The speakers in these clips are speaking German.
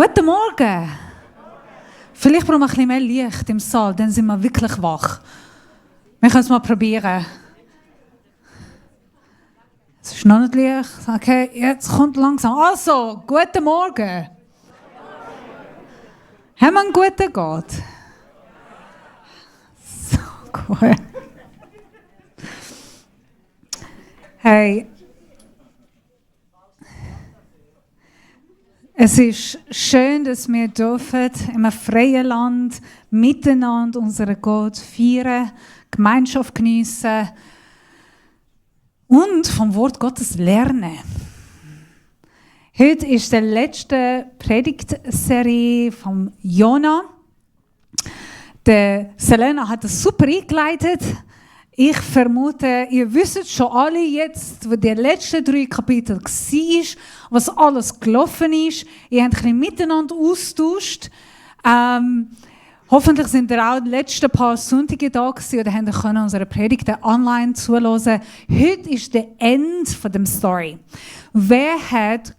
Guten Morgen. Vielleicht brauchen wir ein bisschen mehr Licht im Saal, dann sind wir wirklich wach. Wir können es mal probieren. Es ist noch nicht Licht. Okay, jetzt kommt langsam. Also, guten Morgen. Haben wir einen guten Gott? So gut. Hey. Es ist schön, dass wir dürfen in einem freien Land miteinander unseren Gott feiern, Gemeinschaft geniessen und vom Wort Gottes lernen. Heute ist die letzte Predigtserie von Jona. Selena hat es super eingeleitet. Ich vermute, ihr wisst schon alle jetzt, wo die letzten 3 Kapitel war, was alles gelaufen ist. Ihr habt ein bisschen miteinander austauscht. Hoffentlich sind ihr auch die letzten paar Sonntage da gewesen oder habt ihr unsere Predigten online zuhören. Heute ist der Ende von der Story. Wer hat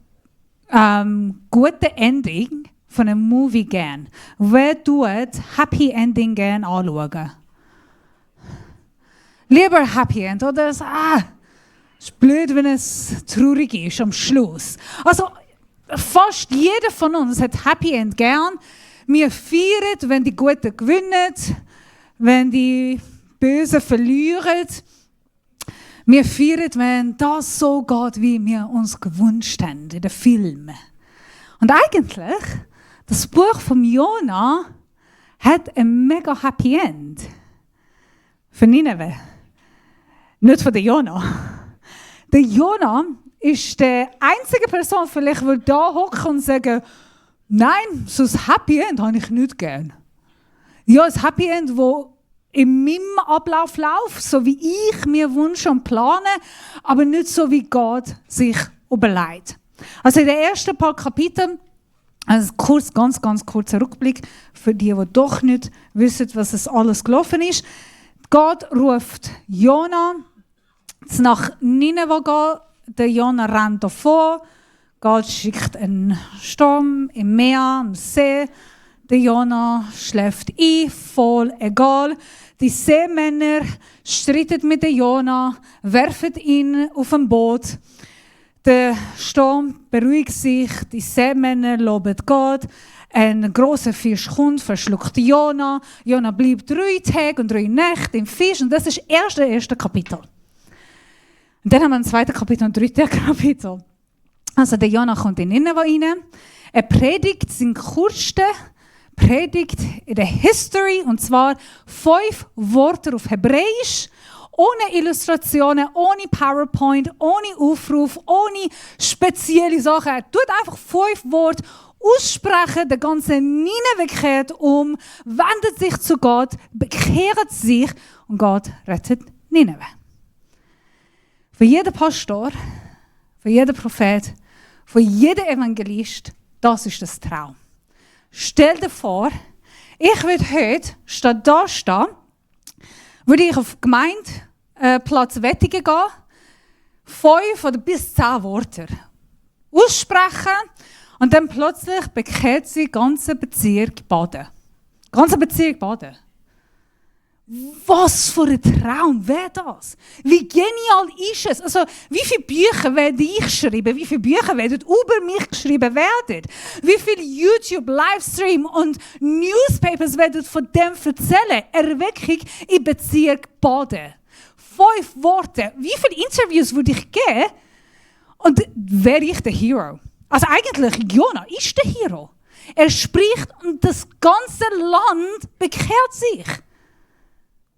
gute Ending von einem Movie gern? Wer tut Happy Ending gern anschauen? Lieber Happy End, oder? Es ist blöd, wenn es traurig ist am Schluss. Also, fast jeder von uns hat Happy End gern. Wir feiern, wenn die Guten gewinnen, wenn die Bösen verlieren. Wir feiern, wenn das so geht, wie wir uns gewünscht haben in den Filmen. Und eigentlich, das Buch von Jona hat ein mega Happy End. Für Nineveh. Nicht von der Jona. Der Jona ist die einzige Person, vielleicht, die da hocken und sagen, nein, so ein Happy End habe ich nicht gern. Ja, ein Happy End, das in meinem Ablauf läuft, so wie ich mir wünsche und plane, aber nicht so, wie Gott sich überlegt. Also in den ersten paar Kapiteln, also ganz kurzer Rückblick für die doch nicht wissen, was es alles gelaufen ist. Gott ruft Jona nach Nineveh gehen. Der Jona rennt davor. Gott schickt einen Sturm im Meer, am See. Der Jona schläft ein, voll egal. Die Seemänner streiten mit dem Jona, werfen ihn auf ein Boot. Der Sturm beruhigt sich, die Seemänner loben Gott. Ein grosser Fisch kommt, verschluckt Jona. Jona bleibt 3 Tage und 3 Nächte im Fisch. Und das ist erst das erste Kapitel. Und dann haben wir ein zweites Kapitel und ein 3. Kapitel. Also der Jona kommt in Nineveh rein. Er predigt seine kurze Predigt in der History. Und zwar 5 Worte auf Hebräisch. Ohne Illustrationen, ohne PowerPoint, ohne Aufruf, ohne spezielle Sachen. Er tut einfach 5 Worte aussprechen, der ganze Nineveh kehrt um, wendet sich zu Gott, bekehrt sich und Gott rettet Nineveh. Für jeden Pastor, für jeden Prophet, für jeden Evangelist, das ist das Traum. Stell dir vor, ich würde heute, statt da stehen, würde ich auf Gemeindeplatz Wettigen gehen, 5 oder bis 10 Worte aussprechen und dann plötzlich bekehrt sie ganze Bezirk Baden. Ganze Bezirk Baden. Was für ein Traum wäre das? Wie genial ist es? Also, wie viele Bücher werde ich schreiben? Wie viele Bücher werden über mich geschrieben werden? Wie viele YouTube-Livestream und Newspapers werden von dem erzählen? Erweckung im Bezirk Baden. 5 Worte. Wie viele Interviews würde ich geben? Und wäre ich der Hero? Also eigentlich, Jona ist der Hero. Er spricht und das ganze Land bekehrt sich.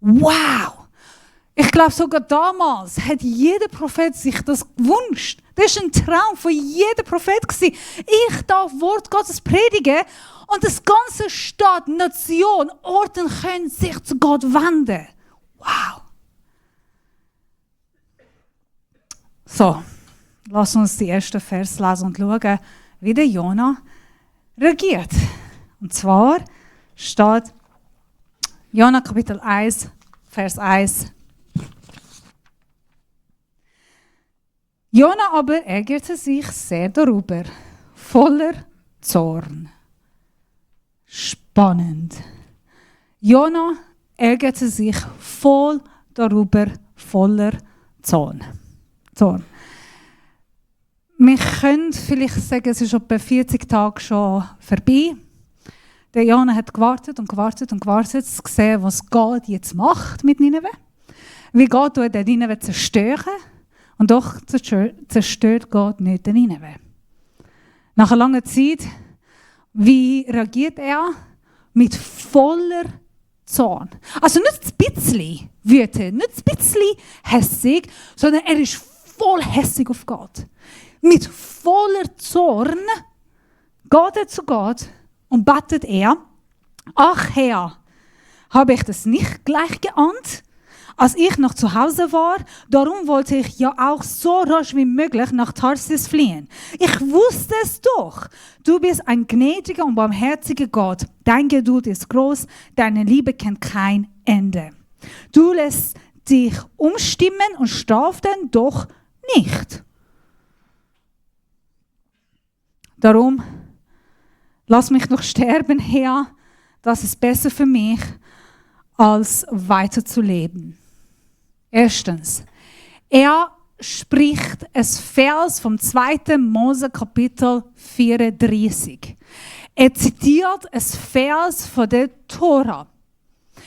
Wow! Ich glaube, sogar damals hat jeder Prophet sich das gewünscht. Das war ein Traum von jedem Prophet. Ich darf Wort Gottes predigen und das ganze Stadt, Nation, Orten können sich zu Gott wenden. Wow! So, lass uns die ersten Vers lesen und schauen, wie der Jona reagiert. Und zwar steht Jona Kapitel 1, Vers 1. Jona aber ärgerte sich sehr darüber, voller Zorn. Spannend. Jona ärgerte sich voll darüber, voller Zorn. Wir können vielleicht sagen, es ist etwa 40 Tage schon vorbei. Der Jona hat gewartet und gewartet und gewartet, zu sehen, was Gott jetzt macht mit Nineveh. Wie Gott den Nineveh zerstören. Und doch zerstört Gott nicht den Nineveh. Nach einer langen Zeit, wie reagiert er? Mit voller Zorn. Also nicht ein bisschen wütend, nicht ein bisschen hässig, sondern er ist voll hässig auf Gott. Mit voller Zorn geht er zu Gott und betet er: Ach Herr, habe ich das nicht gleich geahnt, als ich noch zu Hause war? Darum wollte ich ja auch so rasch wie möglich nach Tarsis fliehen. Ich wusste es doch. Du bist ein gnädiger und barmherziger Gott. Dein Geduld ist groß, deine Liebe kennt kein Ende. Du lässt dich umstimmen und strafst ihn doch nicht. Darum, lass mich noch sterben, Herr. Das ist besser für mich, als weiterzuleben. Erstens, er spricht ein Vers vom 2. Mose Kapitel 34. Er zitiert ein Vers von der Tora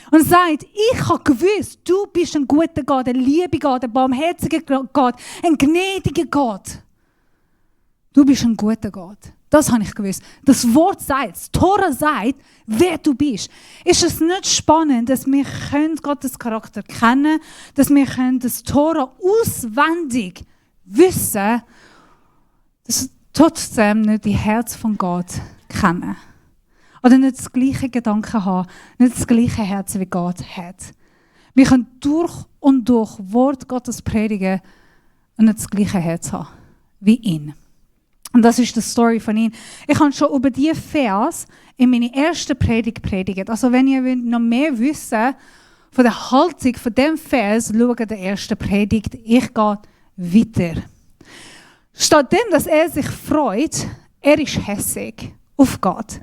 und sagt: Ich habe gewusst, du bist ein guter Gott, ein lieber Gott, ein barmherziger Gott, ein gnädiger Gott. Du bist ein guter Gott. Das habe ich gewusst. Das Wort sagt, das Tora sagt, wer du bist. Ist es nicht spannend, dass wir Gottes Charakter kennen, dass wir das Tora auswendig wissen, dass trotzdem nicht die Herz von Gott kennen. Oder nicht das gleiche Gedanken haben, nicht das gleiche Herz wie Gott hat. Wir können durch und durch Wort Gottes predigen und nicht das gleiche Herz haben wie ihn. Und das ist die Story von ihm. Ich habe schon über diese Vers in meiner ersten Predigt predigt. Also wenn ihr noch mehr wissen von der Haltung von diesem Vers, schaut der erste Predigt. Ich gehe weiter. Statt dem, dass er sich freut, er ist hässig auf Gott.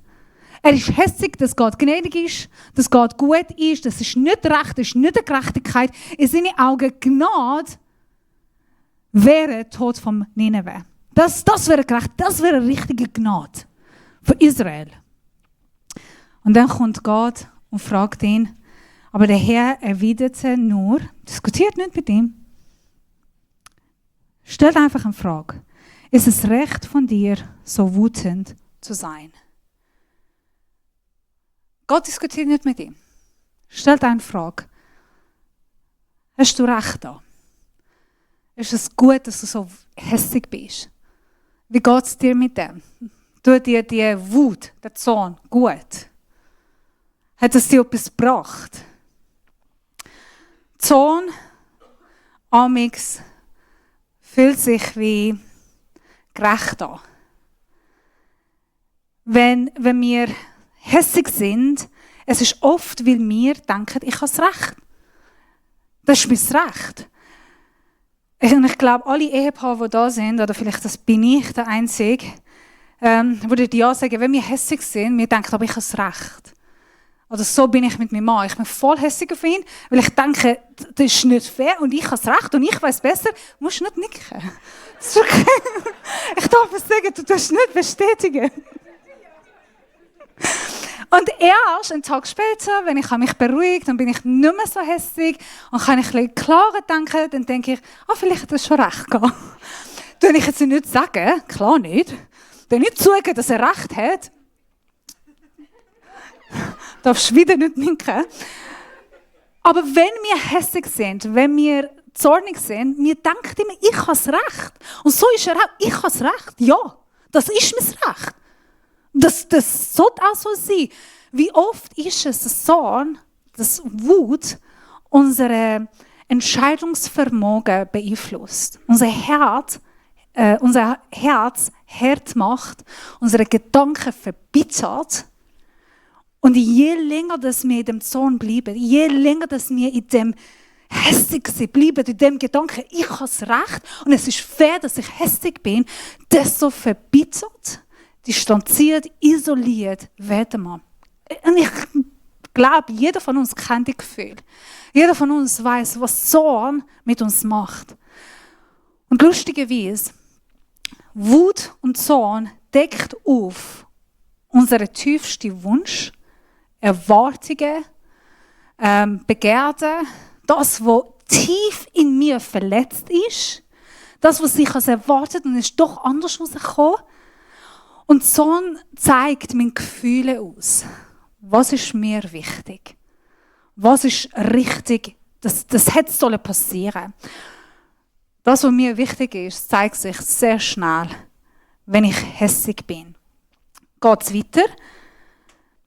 Er ist hässig, dass Gott gnädig ist, dass Gott gut ist, das ist nicht recht, das ist nicht eine Gerechtigkeit. In seinen Augen Gnade wäre Tod vom Nineveh. Das wäre gerecht, das wäre eine richtige Gnade für Israel. Und dann kommt Gott und fragt ihn, aber der Herr erwiderte nur, diskutiert nicht mit ihm, stellt einfach eine Frage. Ist es recht von dir, so wütend zu sein? Gott diskutiert nicht mit ihm. Stellt eine Frage. Hast du recht da? Ist es gut, dass du so hässig bist? Wie geht es dir mit dem? Tut dir die Wut, der Zorn gut? Hat es dir etwas gebracht? Zorn, amix, fühlt sich wie gerecht an. Wenn wir hässig sind, es ist oft, weil wir denken, ich habe das Recht. Das ist mein Recht. Ich glaube, alle Ehepaare, die da sind, oder vielleicht das bin ich der Einzige, würde ja sagen, wenn wir hässig sind, wir denken, aber ich habe das Recht. Oder so bin ich mit meinem Mann. Ich bin voll hässig auf ihn, weil ich denke, das ist nicht fair und ich habe das Recht und ich weiß besser. Du musst nicht nicken. Das ist okay. Ich darf es sagen, du darfst nicht bestätigen. Und erst einen Tag später, wenn ich mich beruhigt, dann bin ich nicht mehr so hässig und kann ich ein bisschen klarer denken, dann denke ich, vielleicht hat er schon recht gehabt. Tue ich jetzt nicht sagen, klar nicht. Tue nicht zugeben, dass er recht hat. Darfst du wieder nicht nicken. Aber wenn wir hässig sind, wenn wir zornig sind, wir denken immer, ich habe das Recht. Und so ist er auch, ich habe das Recht. Ja, das ist mein Recht. Das sollte auch so sein. Wie oft ist es so, dass Wut unsere Entscheidungsvermögen beeinflusst. Unser Herz hart macht, unsere Gedanken verbittert. Und je länger, dass wir in dem Zorn bleiben, je länger, dass wir in dem hässig bleiben, in dem Gedanken, ich habe das Recht und es ist fair, dass ich hässig bin, desto verbittert, distanziert, isoliert werden wir. Und ich glaube, jeder von uns kennt das Gefühl. Jeder von uns weiß, was Zorn mit uns macht. Und lustigerweise, Wut und Zorn deckt auf unseren tiefsten Wunsch, Erwartungen, Begehren, das, was tief in mir verletzt ist, das, was ich als erwartet und ist doch anders rausgekommen. Und Zorn zeigt meine Gefühle aus. Was ist mir wichtig? Was ist richtig? Das hätte passieren sollen. Das, was mir wichtig ist, zeigt sich sehr schnell, wenn ich hässig bin. Geht es weiter?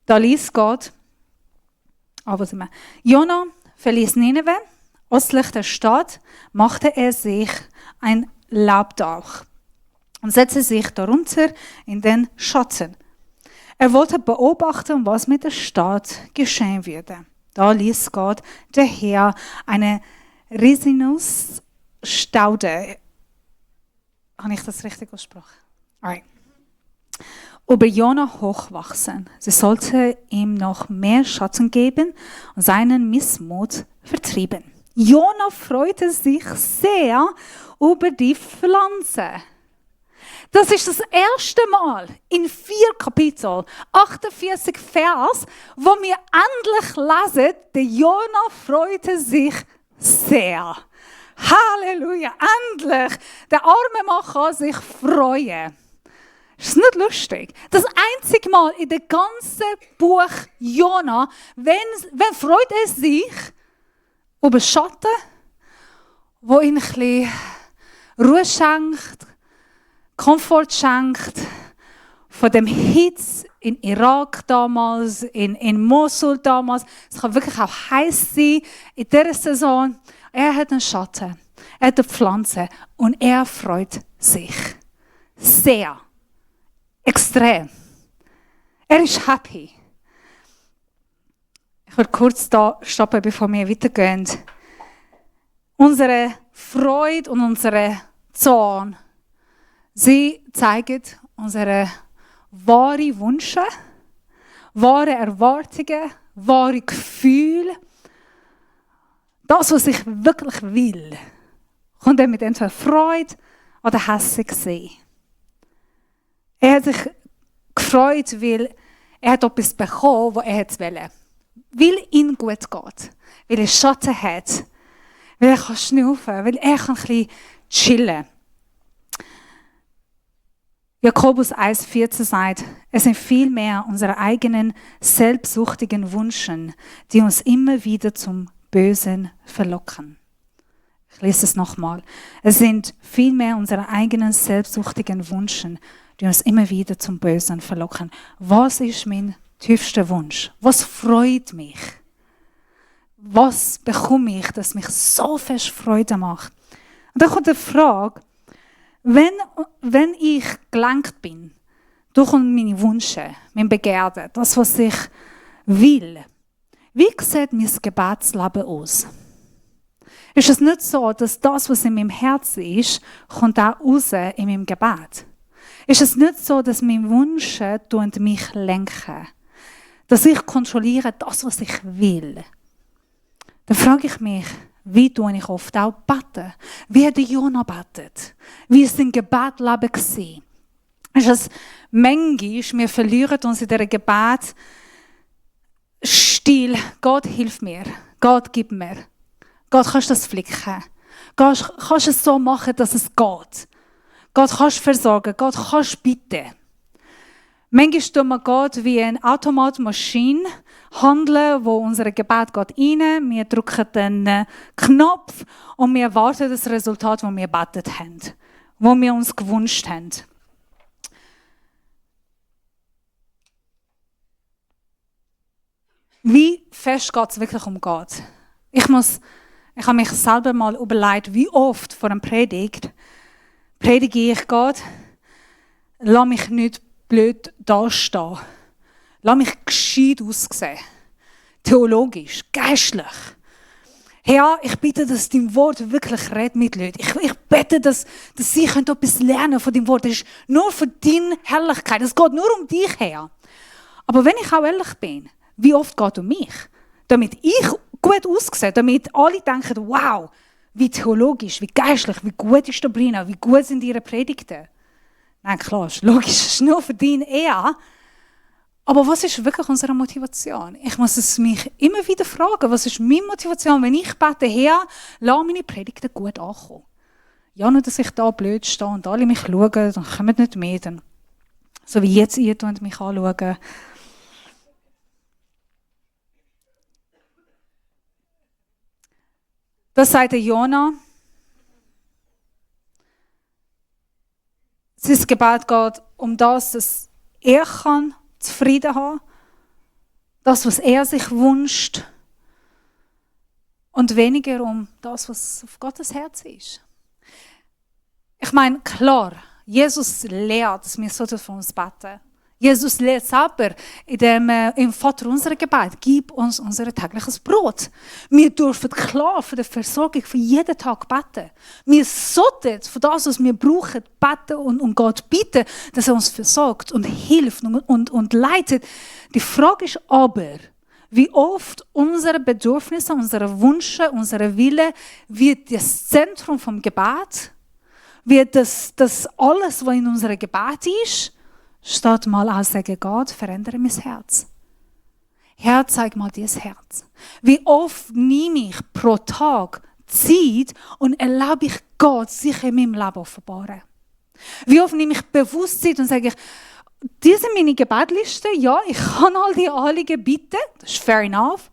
Da liest Gott, Jona verließ Nineveh, östlich der Stadt, machte er sich ein Laubdach und setzte sich darunter in den Schatten. Er wollte beobachten, was mit der Stadt geschehen würde. Da ließ Gott der Herr eine Rizinusstaude, habe ich das richtig ausgesprochen? Alright. Über Jona hochwachsen. Sie sollte ihm noch mehr Schatten geben und seinen Missmut vertrieben. Jona freute sich sehr über die Pflanze. Das ist das erste Mal in 4 Kapitel, 48 Vers, wo wir endlich lesen, der Jona freute sich sehr. Halleluja, endlich! Der arme Mann kann sich freuen. Ist das nicht lustig? Das einzige Mal in dem ganzen Buch Jona, wenn freut er sich über Schatten, wo ihn ein bisschen Ruhe schenkt, Komfort schenkt, von dem Hitze in Irak damals, in Mosul damals. Es kann wirklich auch heiß sein in dieser Saison. Er hat einen Schatten, er hat eine Pflanze und er freut sich sehr. Extrem. Er ist happy. Ich will kurz da stoppen, bevor wir weitergehen. Unsere Freude und unsere Zorn, sie zeigen unsere wahren Wünsche, wahre Erwartungen, wahre Gefühle. Das, was ich wirklich will, kommt er mit entweder Freude oder hässig sehen. Er hat sich gefreut, weil er hat etwas bekommen, was er wollte. Weil ihm gut geht. Weil er Schatten hat. Weil er kann schnaufen. Weil er kann ein bisschen chillen. Jakobus 1,14 sagt, es sind vielmehr unsere eigenen selbstsüchtigen Wünsche, die uns immer wieder zum Bösen verlocken. Ich lese es nochmal. Es sind vielmehr unsere eigenen selbstsüchtigen Wünsche, die uns immer wieder zum Bösen verlocken. Was ist mein tiefster Wunsch? Was freut mich? Was bekomme ich, das mich so fest Freude macht? Und dann kommt die Frage, wenn ich gelenkt bin durch meine Wünsche, mein Begehren, das, was ich will, wie sieht mein Gebetsleben aus? Ist es nicht so, dass das, was in meinem Herzen ist, kommt auch raus in meinem Gebet? Ist es nicht so, dass meine Wünsche mich lenken? Dass ich kontrolliere das, was ich will? Dann frage ich mich, wie tue ich oft auch beten? Wie hat Jona betet? Wie war sein Gebetleben? Ist es manchmal, wir verlieren uns in diesem Gebetsstil, Gott hilf mir, Gott gib mir. Gott, kannst du das flicken? Gott, kannst du es so machen, dass es geht? Gott, kannst du versorgen? Gott, kannst du bitten? Manchmal tun wir Gott wie eine Automatmaschine handeln, wo unser Gebet geht rein, wir drücken den Knopf und wir erwarten das Resultat, das wir gebetet haben, das wir uns gewünscht haben. Wie fest geht es wirklich um Gott? Ich habe mich selber mal überlegt, wie oft vor einer Predige ich Gott, lass mich nicht blöd dastehen. Lass mich gescheit aussehen. Theologisch, geistlich. Herr, ich bitte, dass dein Wort wirklich redet mit Leuten. Ich bete, dass sie etwas lernen von deinem Wort. Das ist nur für deine Herrlichkeit. Es geht nur um dich, Herr. Aber wenn ich auch ehrlich bin, wie oft geht es um mich? Damit ich gut aussehe, damit alle denken, wow, wie theologisch, wie geistlich, wie gut ist Sabrina, wie gut sind ihre Predigten. Nein, klar, ist logisch, es ist nur für dein Ehe. Aber was ist wirklich unsere Motivation? Ich muss es mich immer wieder fragen, was ist meine Motivation, wenn ich bete, Herr, lass meine Predigten gut ankommen. Ja, nur, dass ich da blöd stehe und alle mich schauen, dann kommen nicht mehr. Dann, so wie jetzt ihr und mich anschauen. Das sagt der Jona. Sein Gebet geht um das, dass er kann zufrieden haben, das, was er sich wünscht und weniger um das, was auf Gottes Herz ist. Ich meine, klar, Jesus lehrt, dass wir so für uns beten. Jesus lehrt selber im Vater unserer Gebet, gib uns unser tägliches Brot. Wir dürfen klar für die Versorgung für jeden Tag beten. Wir sollten für das, was wir brauchen, beten und Gott bitten, dass er uns versorgt und hilft und leitet. Die Frage ist aber, wie oft unsere Bedürfnisse, unsere Wünsche, unsere Wille wird das Zentrum vom Gebet, wird das alles, was in unserem Gebet ist, statt mal auch sagen, Gott, verändere mein Herz. Herr, zeig mal dieses Herz. Wie oft nehme ich pro Tag Zeit und erlaube ich Gott, sich in meinem Leben offenbaren. Wie oft nehme ich bewusst Zeit und sage ich, diese sind meine Gebetsliste, ja, ich kann all die Anliegen bitten, das ist fair enough,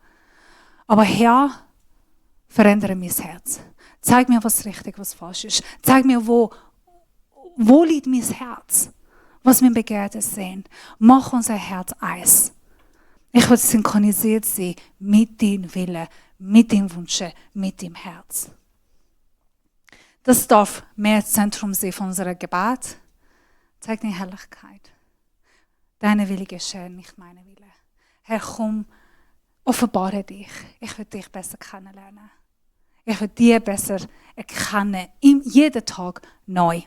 aber Herr, verändere mein Herz. Zeig mir, was richtig, was falsch ist. Zeig mir, wo liegt mein Herz. Was wir Begehrten sehen. Mach unser Herz eins. Ich will synchronisiert sein mit deinem Willen, mit deinen Wünschen, mit dem Herz. Das darf mehr Zentrum sein von unserem Gebet. Zeig deine Herrlichkeit. Deine Wille geschehen, nicht meine Wille. Herr, komm, offenbare dich. Ich will dich besser kennenlernen. Ich will dich besser erkennen, jeden Tag neu.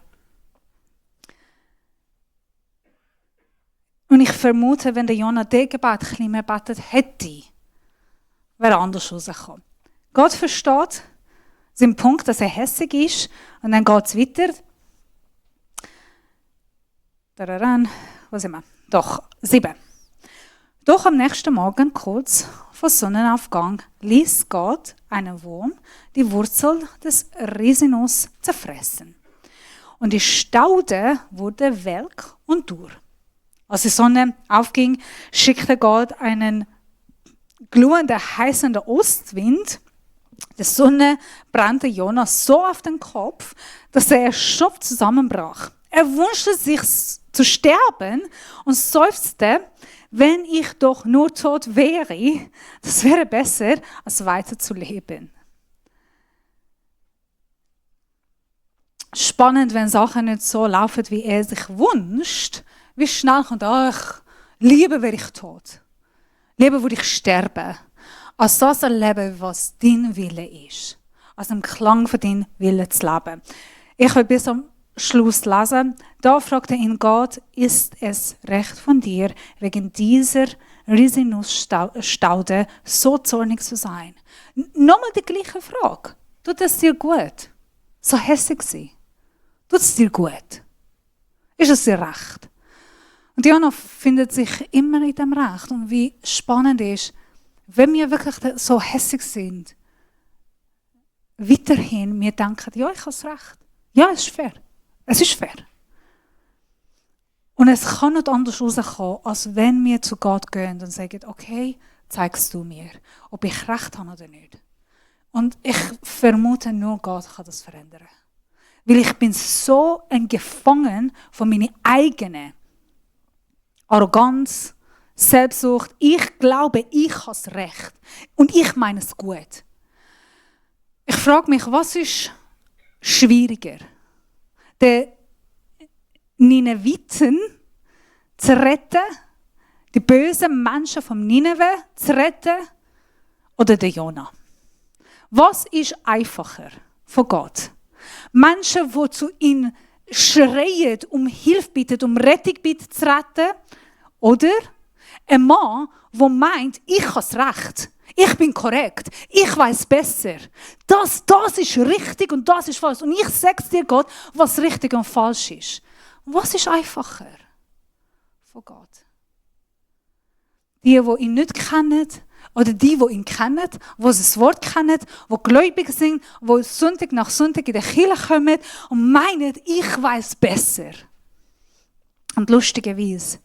Und ich vermute, wenn der Jona das Gebet ein bisschen mehr betet hätte, wäre er anders rausgekommen. Gott versteht seinen Punkt, dass er hässig ist. Und dann geht es weiter. Wo sind wir? Doch, 7. Doch am nächsten Morgen, kurz vor Sonnenaufgang, ließ Gott einen Wurm die Wurzel des Rizinus zerfressen. Und die Staude wurde welk und dürr. Als die Sonne aufging, schickte Gott einen glühenden, heißenden Ostwind. Die Sonne brannte Jona so auf den Kopf, dass er erschöpft zusammenbrach. Er wünschte sich zu sterben und seufzte, wenn ich doch nur tot wäre, das wäre besser, als weiter zu leben. Spannend, wenn Sachen nicht so laufen, wie er sich wünscht. Wie schnell kommt, ach, lieber wäre ich tot. Lieber würde ich sterben, als das erleben, was dein Wille ist. Als im Klang von deinem Willen zu leben. Ich will bis zum Schluss lesen. Da fragte ihn Gott, ist es recht von dir, wegen dieser Rizinusstaude so zornig zu sein? Nochmal die gleiche Frage. Tut es dir gut? So hässlich sein. Tut es dir gut? Ist es dir recht? Und Jona findet sich immer in dem Recht. Und wie spannend ist, wenn wir wirklich so hässig sind, weiterhin wir denken, ja, ich habe das Recht. Ja, es ist fair. Es ist fair. Und es kann nicht anders rauskommen, als wenn wir zu Gott gehen und sagen, okay, zeigst du mir, ob ich Recht habe oder nicht. Und ich vermute, nur Gott kann das verändern. Weil ich bin so ein Gefangen von meiner eigenen Arroganz, Selbstsucht. Ich glaube, ich habe das Recht. Und ich meine es gut. Ich frage mich, was ist schwieriger? Den Nineviten zu retten, die bösen Menschen vom Nineveh zu retten oder den Jona? Was ist einfacher von Gott? Menschen, die zu ihm schreien, um Hilfe bitten, um Rettung bitten zu retten? Oder ein Mann, der meint, ich habe das Recht, ich bin korrekt, ich weiß besser. Das ist richtig und das ist falsch. Und ich sage dir, Gott, was richtig und falsch ist. Was ist einfacher von Gott? Die ihn nicht kennen, oder die ihn kennen, die das Wort kennen, die gläubig sind, die Sonntag nach Sonntag in die Kirche kommen und meinen, ich weiß besser. Und lustigerweise,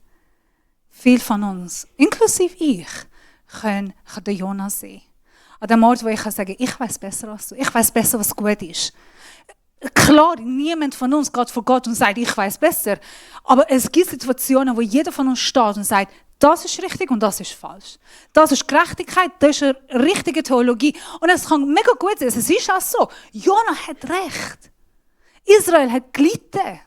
viele von uns, inklusive ich, können den Jona sehen. An dem Ort, wo ich sagen kann, ich weiß besser als du, ich weiß besser, was gut ist. Klar, niemand von uns geht vor Gott und sagt, ich weiß besser. Aber es gibt Situationen, wo jeder von uns steht und sagt, das ist richtig und das ist falsch. Das ist Gerechtigkeit, das ist eine richtige Theologie. Und es kann mega gut sein, es ist auch so. Jona hat recht. Israel hat gelitten.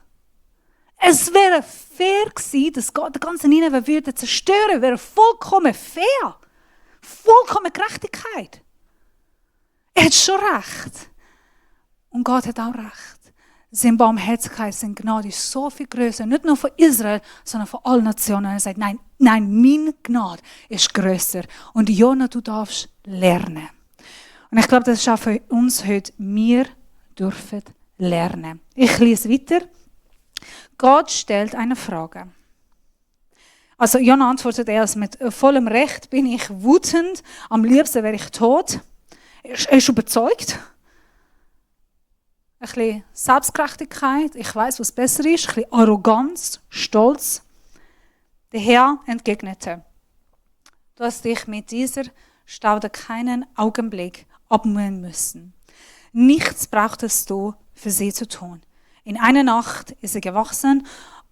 Es wäre fair gewesen, dass Gott den ganzen Nineveh würde zerstören. Wäre vollkommen fair. Vollkommen Gerechtigkeit. Er hat schon recht. Und Gott hat auch recht. Seine Barmherzigkeit, seine Gnade ist so viel größer. Nicht nur von Israel, sondern von allen Nationen. Er sagt, nein, meine Gnade ist größer. Und Jona, du darfst lernen. Und ich glaube, das ist auch für uns heute. Wir dürfen lernen. Ich lese weiter. Gott stellt eine Frage. Also Jona antwortet erst mit vollem Recht, bin ich wütend, am liebsten wäre ich tot. Er ist überzeugt. Ein bisschen Selbstgerechtigkeit, ich weiß, was besser ist, ein bisschen Arroganz, Stolz. Der Herr entgegnete, du hast dich mit dieser Staude keinen Augenblick abmühen müssen. Nichts brauchtest du für sie zu tun. In einer Nacht ist sie gewachsen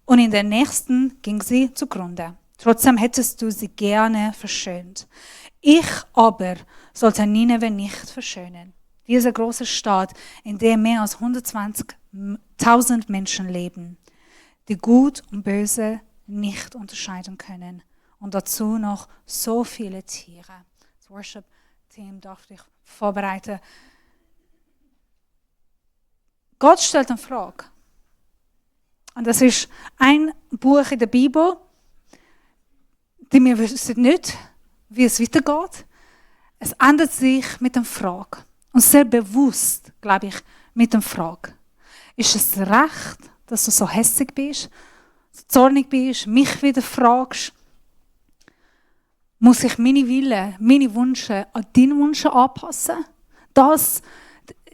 und in der nächsten ging sie zugrunde. Trotzdem hättest du sie gerne verschönt. Ich aber sollte Nineveh nicht verschönen. Diese große Stadt, in der mehr als 120.000 Menschen leben, die Gut und Böse nicht unterscheiden können. Und dazu noch so viele Tiere. Das Worship-Team darf dich vorbereiten. Gott stellt eine Frage. Und das ist ein Buch in der Bibel, die wir wissen nicht, wie es weitergeht. Es ändert sich mit einer Frage. Und sehr bewusst, glaube ich, mit der Frage. Ist es recht, dass du so hässig bist, so zornig bist, mich wieder fragst? Muss ich meine Wille, meine Wünsche an deine Wünsche anpassen? Das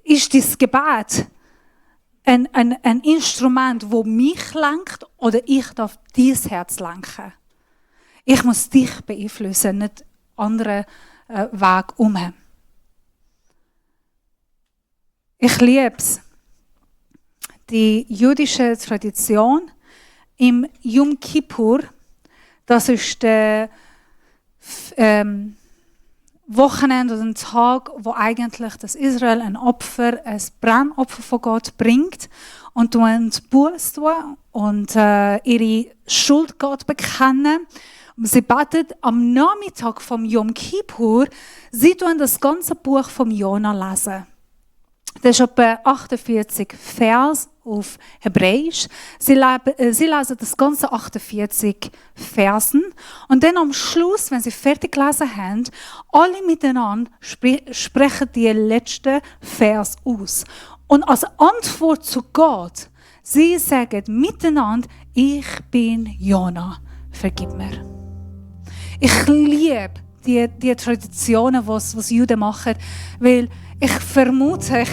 ist dein Gebet. Ein Instrument, das mich lenkt, oder ich darf dein Herz lenken. Ich muss dich beeinflussen, nicht anderen Weg um. Ich liebe es. Die jüdische Tradition im Yom Kippur, das ist der Wochenende oder ein Tag, wo eigentlich das Israel ein Brennopfer von Gott bringt und Buße tun und ihre Schuld Gott bekennen. Und sie beten am Nachmittag vom Yom Kippur, sie tun das ganze Buch vom Jona lesen. Das ist etwa 48 Vers auf Hebräisch. Sie lesen das ganze 48 Versen. Und dann am Schluss, wenn sie fertig gelesen haben, alle miteinander sprechen die letzten Vers aus. Und als Antwort zu Gott, sie sagen miteinander, ich bin Jona, vergib mir. Ich liebe die Traditionen, was Juden machen, weil ich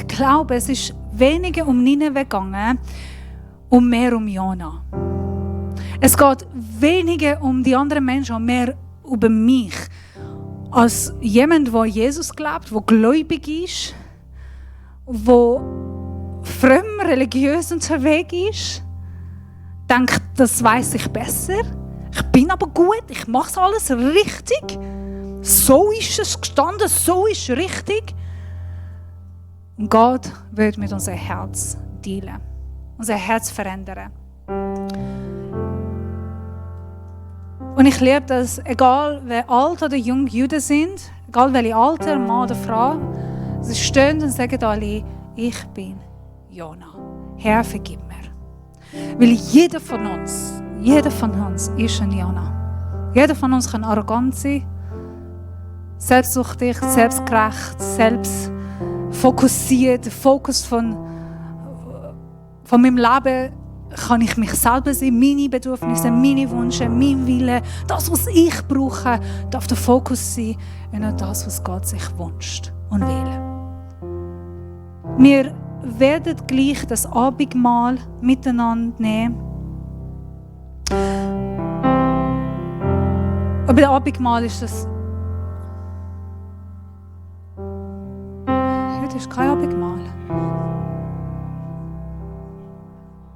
glaube, es ist weniger um Nineveh gegangen und mehr um Jona. Es geht weniger um die anderen Menschen und mehr über mich. Als jemand, der Jesus glaubt, der gläubig ist, der fromm religiös unterwegs ist, denkt, das weiß ich besser. Ich bin aber gut, ich mache alles richtig. So ist es gestanden, so ist es richtig. Und Gott wird mit unserem Herz dealen, unser Herz verändern. Und ich liebe das, egal wer alt oder jung Juden sind, egal welche Alter, Mann oder Frau, Sie stehen und sagen alle, ich bin Jona. Herr, vergib mir. Weil jeder von uns ist ein Jona. Jeder von uns kann arrogant sein, selbstsüchtig, selbstgerecht, selbstfokussiert. Der Fokus von meinem Leben kann ich mich selber sein, meine Bedürfnisse, meine Wünsche, mein Wille. Das, was ich brauche, darf der Fokus sein und nicht das, was Gott sich wünscht und will. Wir werden gleich das Abendmahl miteinander nehmen. Aber das Abendmahl ist das... Heute ist kein Abendmahl.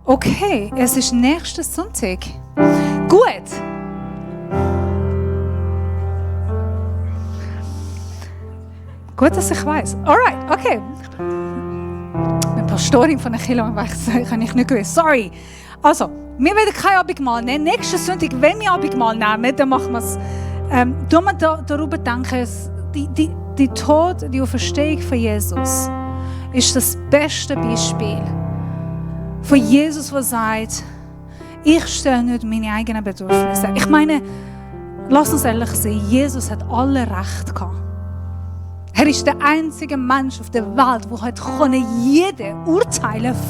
Okay, es ist nächsten Sonntag. Gut. Gut, dass ich weiss. Alright, okay. Eine Pastorin von einer Kirche, kann ich nicht gewusst. Sorry. Also, wir werden kein Abendmahl nehmen. Nächsten Sonntag, wenn wir Abendmahl nehmen, dann machen wir es. Tun wir darüber denken, die Tod, die Auferstehung von Jesus ist das beste Beispiel von Jesus, der sagt, ich stelle nicht meine eigenen Bedürfnisse. Ich meine, lass uns ehrlich sein, Jesus hat alle Recht gehabt. Er ist der einzige Mensch auf der Welt, der jeden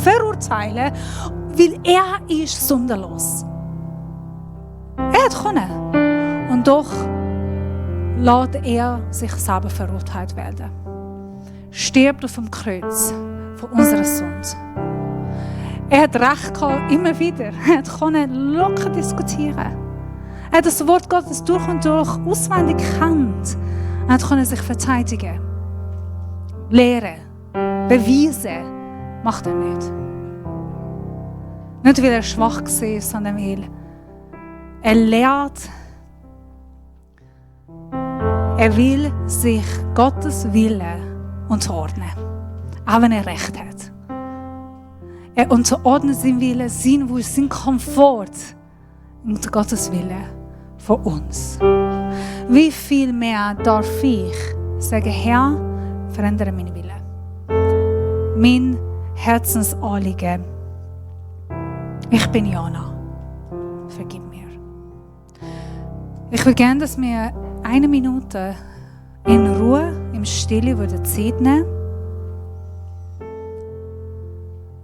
verurteilen, weil er ist sündenlos. Er hat können. Und doch lässt er sich selber verurteilt werden. Stirbt auf dem Kreuz von unserer Sünde. Er hat Recht gehabt, immer wieder. Er konnte locker diskutieren. Er hat das Wort Gottes durch und durch auswendig kennt. Er konnte sich verteidigen. Lehren. Beweisen. Macht er nicht. Nicht, weil er schwach war, sondern weil er lehrt. Er will sich Gottes Willen unterordnen. Auch wenn er Recht hat. Er unterordnet seinen Willen, seinen Wunsch, seinen Komfort unter Gottes Willen von uns. Wie viel mehr darf ich sagen, Herr, verändere meinen Willen. Mein Herzensanliegen. Ich bin Jona. Vergib mir. Ich will gerne, dass wir 1 Minute in Ruhe, im Stille Zeit nehmen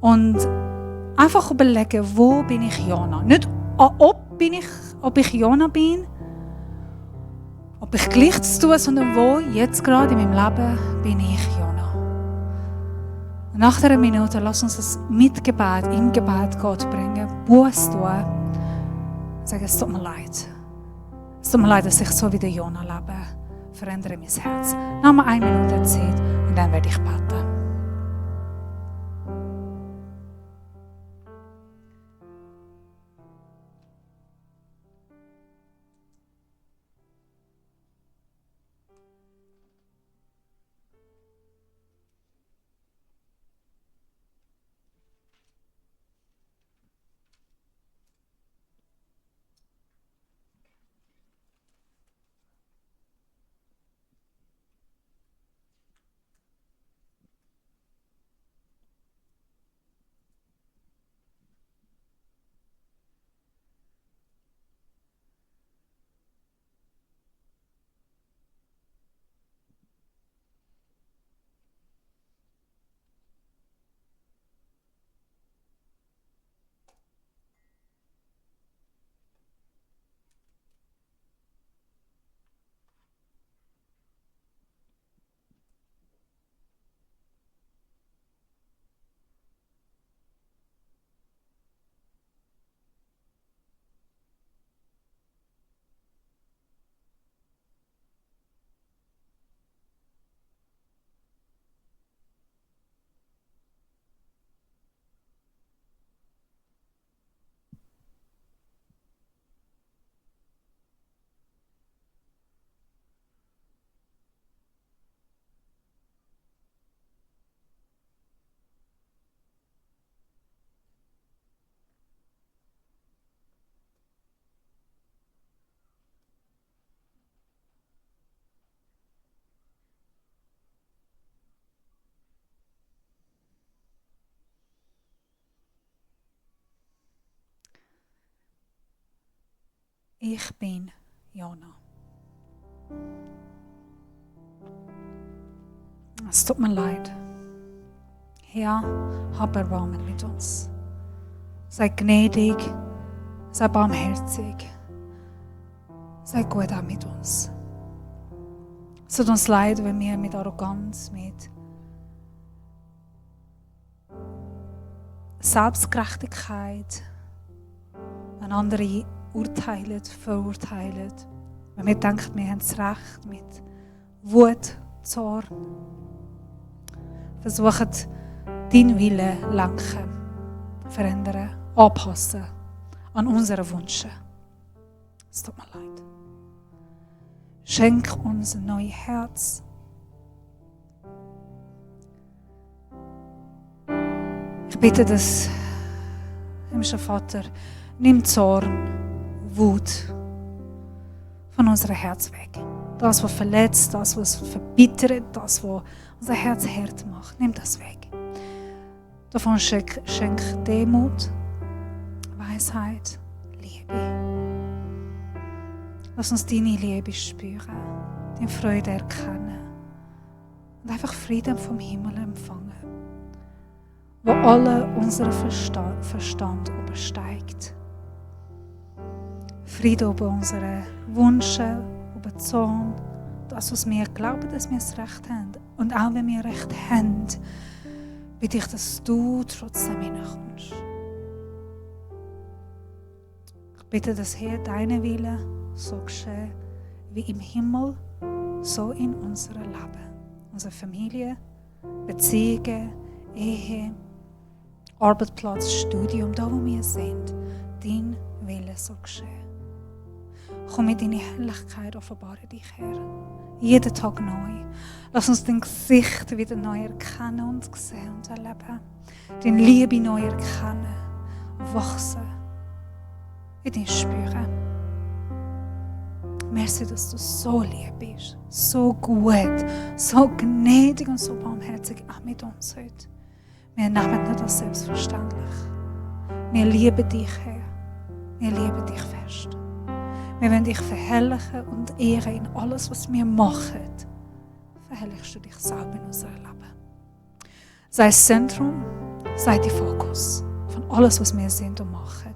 und einfach überlegen, wo bin ich Jona? Nicht, ob ich Jona bin, ob ich gleich zu tun, sondern wo, jetzt gerade in meinem Leben, bin ich Jona. Und nach dieser Minute, lass uns das mit Gebet, im Gebet Gott bringen, Buß tun, sagen, es tut mir leid. Es tut mir leid, dass ich so wie der Jona lebe. Verändere mein Herz. Nimm mal 1 Minute Zeit und dann werde ich beten. Ich bin Jona. Es tut mir leid. Herr, hab Erbarmen mit uns. Sei gnädig, sei barmherzig, sei gut auch mit uns. Es tut uns leid, wenn wir mit Arroganz, mit Selbstgerechtigkeit an andere urteilen, verurteilen. Wenn wir denken, wir haben das Recht, mit Wut, Zorn, versuchen, deinen Willen lenken, verändern, anpassen an unsere Wünsche. Es tut mir leid. Schenk uns ein neues Herz. Ich bitte, dass, himmlischer Vater, nimm Zorn, Wut von unserem Herz weg. Das, was verletzt, das, was verbittert, das, was unser Herz hart macht, nimm das weg. Davon schenk Demut, Weisheit, Liebe. Lass uns deine Liebe spüren, deine Freude erkennen und einfach Frieden vom Himmel empfangen, wo alle unseren Verstand übersteigt. Frieden über unsere Wünsche, über Zorn, das, was wir glauben, dass wir das Recht haben. Und auch wenn wir Recht haben, bitte ich, dass du trotzdem hineinkommst. Ich bitte, dass hier deine Wille so geschieht, wie im Himmel, so in unserem Leben. Unsere Familie, Beziehungen, Ehe, Arbeitsplatz, Studium, da wo wir sind, dein Wille so geschehen. Komm mit deiner Herrlichkeit, offenbare dich, Herr. Jeden Tag neu. Lass uns dein Gesicht wieder neu erkennen und sehen und erleben. Deine Liebe neu erkennen, wachsen, in dir spüren. Merci, dass du so lieb bist, so gut, so gnädig und so barmherzig auch mit uns heute. Wir nehmen nicht das selbstverständlich. Wir lieben dich, Herr. Wir lieben dich fest. Wir wollen dich verherrlichen und ehren in alles, was wir machen. Verherrlichst du dich selber in unserem Leben. Sei das Zentrum, sei der Fokus von alles, was wir sind und machen.